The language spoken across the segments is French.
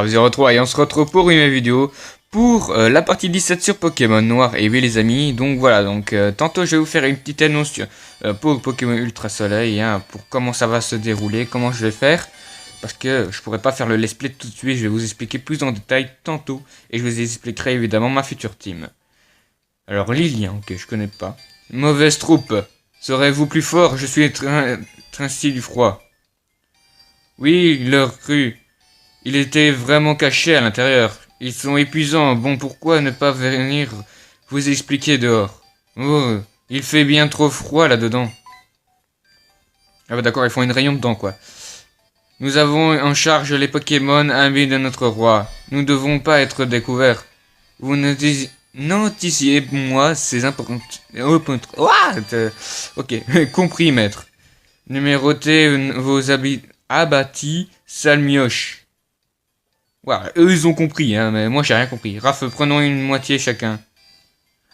grave, 03 et on se retrouve pour une vidéo pour la partie 17 sur Pokémon Noir. Et oui les amis, donc voilà, donc tantôt je vais vous faire une petite annonce pour Pokémon Ultra Soleil, hein, pour comment ça va se dérouler, comment je vais faire. Parce que je pourrais pas faire le let's play tout de suite, je vais vous expliquer plus en détail tantôt. Et je vous expliquerai évidemment ma future team. Alors Lilien, ok, je connais pas. Mauvaise troupe, serez-vous plus fort? Je suis Trincy du froid. Oui, leur cru. Il était vraiment caché à l'intérieur. Ils sont épuisants. Bon, pourquoi ne pas venir vous expliquer dehors? Oh, il fait bien trop froid là-dedans. Ah bah d'accord, ils font une rayon dedans, quoi. Nous avons en charge les Pokémon amis de notre roi. Nous ne devons pas être découverts. Vous noticiez moi ces importantes... Ok, compris, maître. Numérotez vos abattis, sale mioche. Ouais, eux ils ont compris, hein, mais moi j'ai rien compris. Raph, prenons une moitié chacun.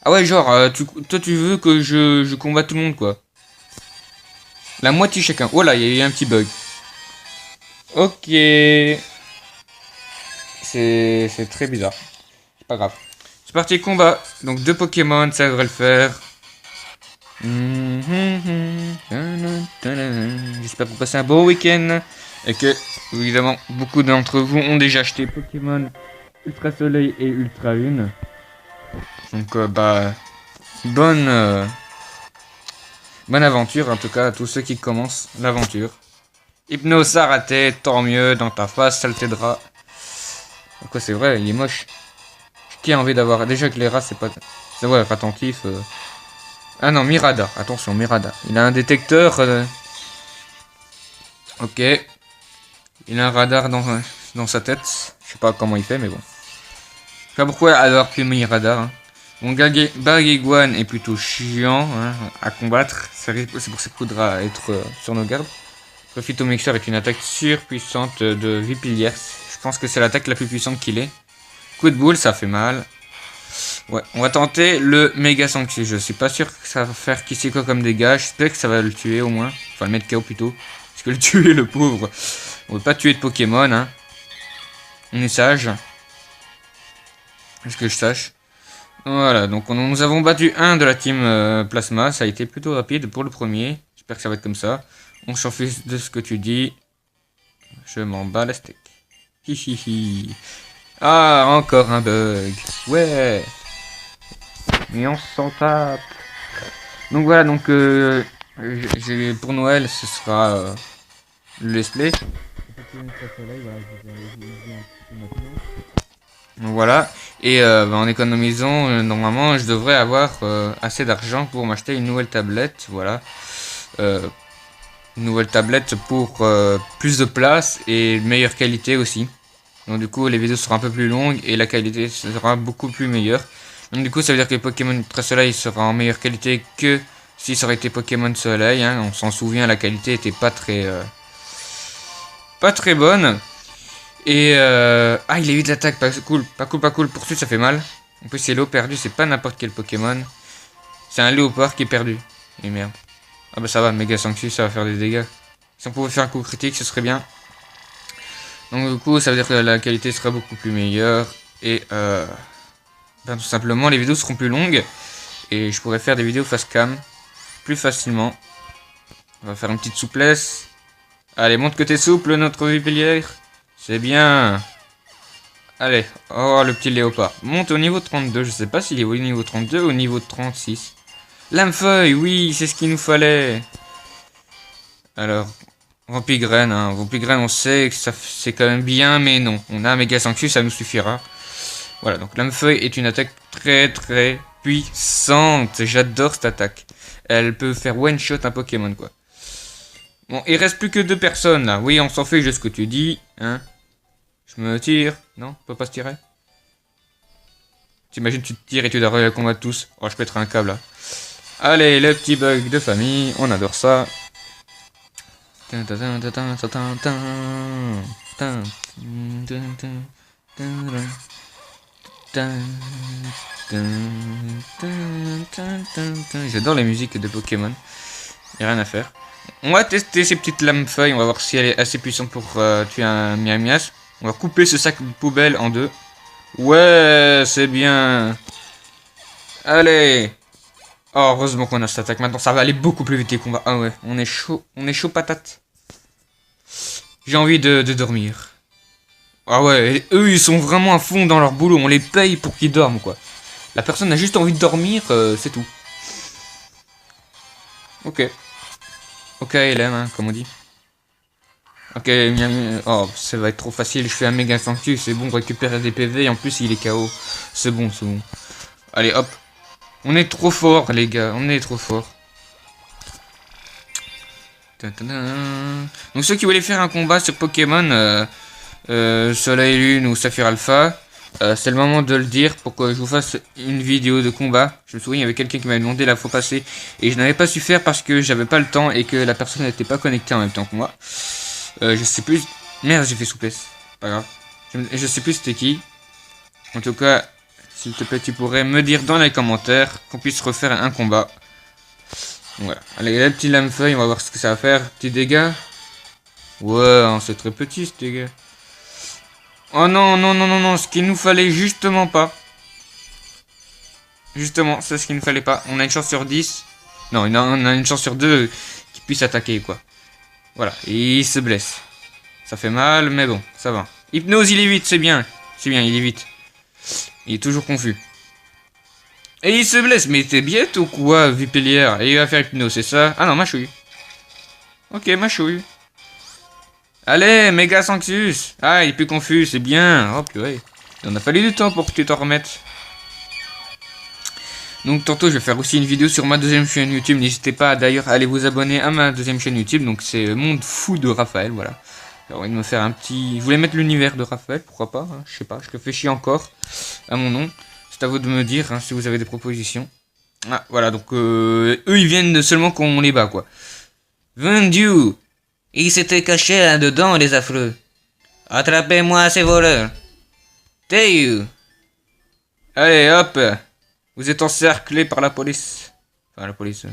Ah ouais, genre, toi tu veux que je combatte tout le monde, quoi. La moitié chacun. Oh là, il y a eu un petit bug. Ok. C'est très bizarre. C'est pas grave. C'est parti, combat. Donc deux Pokémon, ça devrait le faire. J'espère que vous passez un bon week-end. Et que, évidemment, beaucoup d'entre vous ont déjà acheté Pokémon Ultra Soleil et Ultra Lune. Donc, bonne aventure, en tout cas, à tous ceux qui commencent l'aventure. Hypnose a raté, tant mieux, dans ta face, ça t'aidera. Quoi, c'est vrai, il est moche. Qui a envie d'avoir... Déjà que les rats, c'est pas... C'est vrai, attentif. Ah non, Mirada. Attention, Mirada. Il a un détecteur. Ok. Il a un radar dans sa tête. Je sais pas comment il fait, mais bon. Je sais pas pourquoi alors que Mirada. Hein. Mon Baguiguan est plutôt chiant, hein, à combattre. C'est pour ça qu'il faudra être sur nos gardes. Profito-Mixeur est une attaque surpuissante de Vipilliers. Je pense que c'est l'attaque la plus puissante qu'il ait. Coup de boule, ça fait mal. Ouais, on va tenter le méga sanctuaire. Je suis pas sûr que ça va faire qui sait quoi comme dégâts. J'espère que ça va le tuer au moins. Enfin, le mettre KO plutôt. Parce que le tuer, le pauvre. On veut pas tuer de Pokémon, hein. On est sage. Est-ce que je sache? Voilà, donc nous avons battu un de la team Plasma. Ça a été plutôt rapide pour le premier. J'espère que ça va être comme ça. On s'en fiche de ce que tu dis. Je m'en bats la steak. Hihihi. Ah, encore un bug. Ouais. Mais on s'en tape. Donc voilà, donc pour Noël, ce sera le let's play. Donc voilà. Et en économisant, normalement, je devrais avoir assez d'argent pour m'acheter une nouvelle tablette. Voilà. Une nouvelle tablette pour plus de place et meilleure qualité aussi. Donc du coup les vidéos seront un peu plus longues et la qualité sera beaucoup plus meilleure. Donc du coup ça veut dire que Pokémon Ultra Soleil sera en meilleure qualité que si ça aurait été Pokémon Soleil. Hein. On s'en souvient, la qualité était pas très bonne. Et ah, il a eu de l'attaque, pas cool, pas cool. Poursuite, ça fait mal. En plus c'est l'eau perdue, c'est pas n'importe quel Pokémon. C'est un léopard qui est perdu. Et merde. Ah bah ça va, méga sanctuaire, ça va faire des dégâts. Si on pouvait faire un coup critique, ce serait bien. Donc du coup, ça veut dire que la qualité sera beaucoup plus meilleure. Et tout simplement, les vidéos seront plus longues. Et je pourrais faire des vidéos face cam plus facilement. On va faire une petite souplesse. Allez, montre que t'es souple, notre Vipillier. C'est bien. Allez, oh le petit léopard. Monte au niveau 32. Je sais pas s'il est au niveau 32 ou au niveau 36. Lamefeuille, oui, c'est ce qu'il nous fallait. Alors... Vampigraine, hein. Vampigraine, on sait que c'est quand même bien, mais non. On a un méga sanctuaire, ça nous suffira. Voilà, donc Lamefeuille est une attaque très puissante. J'adore cette attaque. Elle peut faire one shot un Pokémon, quoi. Bon, il reste plus que 2 personnes là. Oui, on s'en fait, juste ce que tu dis, hein. Je me tire. Non, on peut pas se tirer. T'imagines, tu te tires et tu dois le combattre tous. Oh, je pèterai un câble là. Allez, le petit bug de famille, on adore ça. J'adore les musiques de Pokémon. Y'a rien à faire. On va tester ces petites lames feuilles. On va voir si elle est assez puissante pour tuer un Miamias. On va couper ce sac de poubelle en deux. Ouais, c'est bien. Allez. Oh, heureusement qu'on a cette attaque. Maintenant, ça va aller beaucoup plus vite les combats. Ah ouais, on est chaud patate. J'ai envie de dormir. Ah ouais, et eux, ils sont vraiment à fond dans leur boulot. On les paye pour qu'ils dorment, quoi. La personne a juste envie de dormir, c'est tout. Ok. Ok, Hélène, hein, comme on dit. Ok, oh, ça va être trop facile. Je fais un méga sanctuaire, c'est bon, récupérer des PV. Et en plus, il est KO. C'est bon, c'est bon. Allez, hop. On est trop fort, les gars. On est trop fort. Donc, ceux qui voulaient faire un combat sur Pokémon Soleil Lune ou Saphir Alpha, c'est le moment de le dire pour que je vous fasse une vidéo de combat. Je me souviens, il y avait quelqu'un qui m'avait demandé la fois passée et je n'avais pas su faire parce que j'avais pas le temps et que la personne n'était pas connectée en même temps que moi. Je sais plus. Merde, j'ai fait souplesse. Pas grave. Je sais plus c'était qui. En tout cas, s'il te plaît, tu pourrais me dire dans les commentaires qu'on puisse refaire un combat. Voilà. Allez, la petite lame feuille, on va voir ce que ça va faire. Petit dégâts. Ouais, c'est très petit ce dégât. Oh non, non, non, non, non, ce qu'il nous fallait justement pas. Justement, c'est ce qu'il ne fallait pas. On a une chance sur 10. Non, on a une chance sur 2 qu'il puisse attaquer, quoi. Voilà, et il se blesse. Ça fait mal, mais bon, ça va. Hypnose, il est vite, c'est bien. C'est bien, il est vite. Il est toujours confus. Et il se blesse, mais t'es bête ou quoi, Vipellière? Et il va faire hypnose, c'est ça? Ah non, mâchouille. Ok, mâchouille. Allez, méga Sanctus. Ah, il est plus confus, c'est bien. Oh purée. Il en a fallu du temps pour que tu t'en remettes. Donc tantôt je vais faire aussi une vidéo sur ma deuxième chaîne YouTube. N'hésitez pas d'ailleurs à aller vous abonner à ma deuxième chaîne YouTube. Donc c'est Monde Fou de Raphaël, voilà. Alors il me faire un petit... Je voulais mettre l'univers de Raphaël, pourquoi pas, hein, je sais pas, je réfléchis encore à mon nom. C'est à vous de me dire hein, si vous avez des propositions. Ah voilà, donc eux ils viennent seulement qu'on les bat quoi. Vendu. Ils s'étaient cachés là-dedans les affreux. Attrapez-moi ces voleurs. Tayu. Allez hop. Vous êtes encerclés par la police. Enfin, la police, ouais.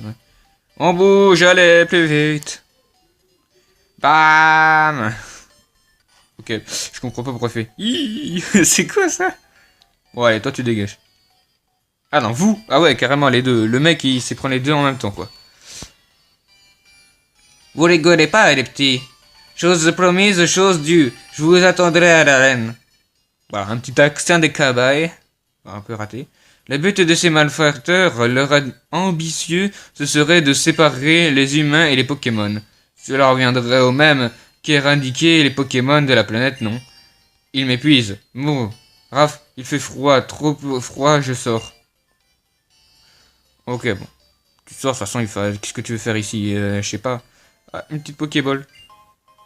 On bouge, allez, plus vite. Bam. Ok, je comprends pas pourquoi il fait. C'est quoi ça? Bon, allez, toi tu dégages. Ah non, vous. Ah ouais, carrément, les deux. Le mec, il s'est pris les deux en même temps, quoi. Vous rigolez pas, les petits. Chose promise, chose due. Je vous attendrai à l'arène. Voilà, un petit accent des cabaye. Un peu raté. Le but de ces malfaiteurs, leur ambitieux, ce serait de séparer les humains et les Pokémon. Cela reviendrait au même qu'éradiquer les Pokémon de la planète, non? Ils m'épuisent. Bon, Raph, il fait froid, trop froid, je sors. Ok, bon. Tu sors, de toute façon, qu'est-ce que tu veux faire ici? Je sais pas. Ah, une petite Pokéball.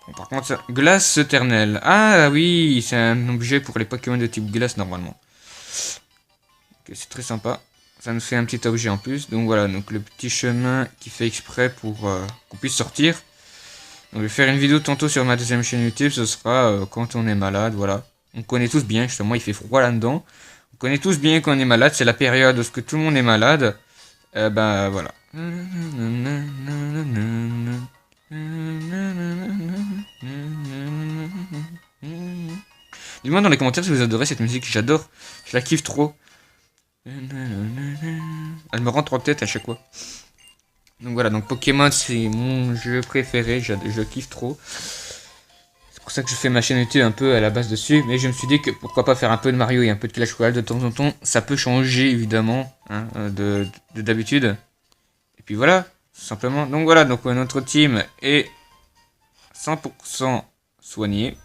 Bon, par contre, ça... Glace éternelle. Ah oui, c'est un objet pour les Pokémon de type glace, normalement. C'est très sympa. Ça nous fait un petit objet en plus. Donc voilà, donc le petit chemin qui fait exprès pour qu'on puisse sortir. Donc je vais faire une vidéo tantôt sur ma deuxième chaîne YouTube. Ce sera quand on est malade, voilà. On connaît tous bien, justement, il fait froid là-dedans. On connaît tous bien qu'on est malade. C'est la période où tout le monde est malade. Ben voilà. Dis-moi dans les commentaires si vous adorez cette musique. J'adore. Je la kiffe trop. Elle me rentre en tête à chaque fois. Donc voilà, donc Pokémon c'est mon jeu préféré, je kiffe trop. C'est pour ça que je fais ma chaîne YouTube un peu à la base dessus. Mais je me suis dit que pourquoi pas faire un peu de Mario et un peu de Clash Royale de temps en temps. Ça peut changer évidemment hein, d'habitude. Et puis voilà, tout simplement. Donc voilà, donc notre team est 100% soigné.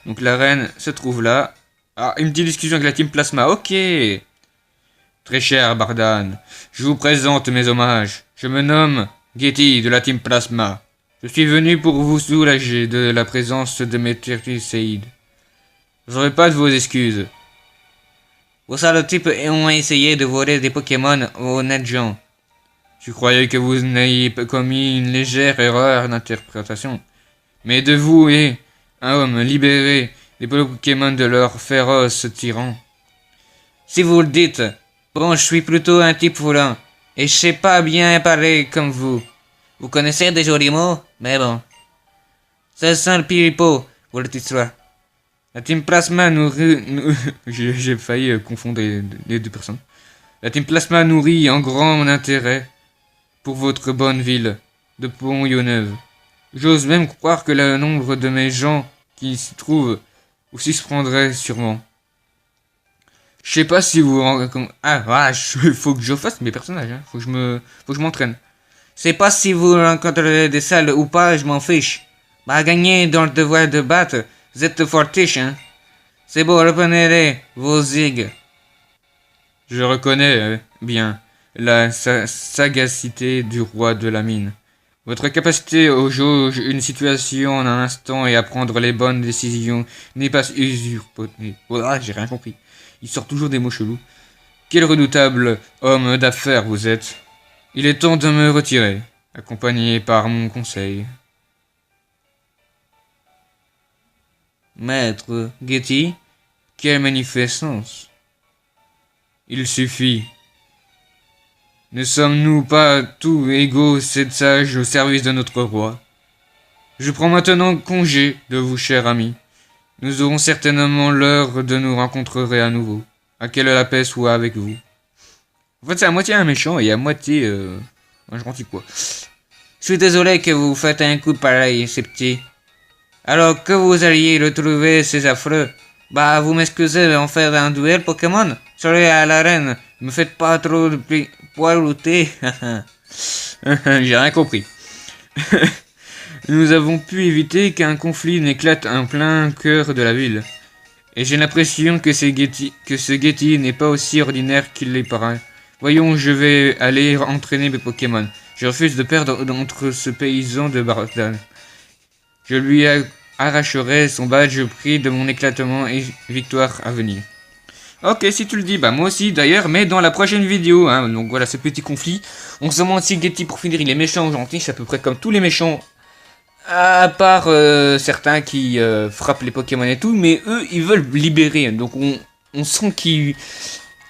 Donc l'arène se trouve là. Ah, une petite discussion avec la team Plasma. Ok. Très cher Bardan, je vous présente mes hommages. Je me nomme Getty de la team Plasma. Je suis venu pour vous soulager de la présence de mes Turtleseid. Je n'aurai pas de vos excuses. Vos sales types ont essayé de voler des Pokémon aux honnêtes gens. Je croyais que vous n'ayez commis une légère erreur d'interprétation. Mais de vous et un homme libéré des Pokémon de leur féroce tyran. Si vous le dites, bon, je suis plutôt un type volant. Et je sais pas bien parler comme vous. Vous connaissez des jolis mots, mais bon. Ça sent le piripo pour cette histoire. La team Plasma nourrit... J'ai failli confondre les deux personnes. La team Plasma nourrit en grand intérêt pour votre bonne ville de Pont-Yonneuve. J'ose même croire que le nombre de mes gens qui s'y trouvent aussi se prendrait sûrement. Je sais pas si vous... Ah, voilà, faut que je fasse mes personnages, hein. Faut que je m'entraîne. Je sais pas si vous rencontrez des salles ou pas, je m'en fiche. Bah, gagner dans le devoir de battre, vous êtes fortiche, hein. C'est beau, reprenez vos zigs. Je reconnais bien la sagacité du roi de la mine. Votre capacité au jauge une situation en un instant et à prendre les bonnes décisions n'est pas usurpée. Ah, j'ai rien compris. Il sort toujours des mots chelous. Quel redoutable homme d'affaires vous êtes. Il est temps de me retirer, accompagné par mon conseil. Maître Getty, quelle magnificence. Il suffit. Ne sommes-nous pas tous égaux, sept sages au service de notre roi? Je prends maintenant congé de vous, cher ami. Nous aurons certainement l'heure de nous rencontrer à nouveau. À quelle la paix soit avec vous. En fait, c'est à moitié un méchant et à moitié un gentil, quoi. Je suis désolé que vous faites un coup pareil, ces petits. Alors que vous alliez le trouver, ces affreux. Bah, vous m'excusez d'en faire un duel Pokémon? Soyez à l'arène. Me faites pas trop de poilouter. J'ai rien compris. Nous avons pu éviter qu'un conflit n'éclate en plein cœur de la ville. Et j'ai l'impression que ce Getty n'est pas aussi ordinaire qu'il les paraît. Voyons, je vais aller entraîner mes Pokémon. Je refuse de perdre entre ce paysan de Bardan. Je lui arracherai son badge prix de mon éclatement et victoire à venir. Ok, si tu le dis, bah moi aussi d'ailleurs, mais dans la prochaine vidéo, hein, donc voilà ce petit conflit. On se demande si Getty, pour finir, il est méchant ou gentil, c'est à peu près comme tous les méchants, à part certains qui frappent les Pokémon et tout, mais eux, ils veulent libérer, donc on sent qu'il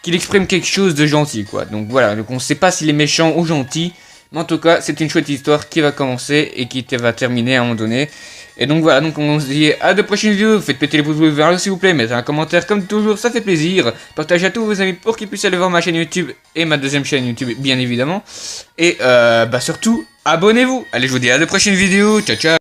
exprime quelque chose de gentil, quoi. Donc voilà, donc on sait pas s'il est méchant ou gentil, mais en tout cas, c'est une chouette histoire qui va commencer et qui va terminer à un moment donné. Et donc voilà, donc on se dit à de prochaines vidéos, faites péter les pouces bleus vers le s'il vous plaît, mettez un commentaire comme toujours, ça fait plaisir. Partagez à tous vos amis pour qu'ils puissent aller voir ma chaîne YouTube et ma deuxième chaîne YouTube bien évidemment. Et bah surtout, abonnez-vous. Allez, je vous dis à de prochaines vidéos, ciao ciao.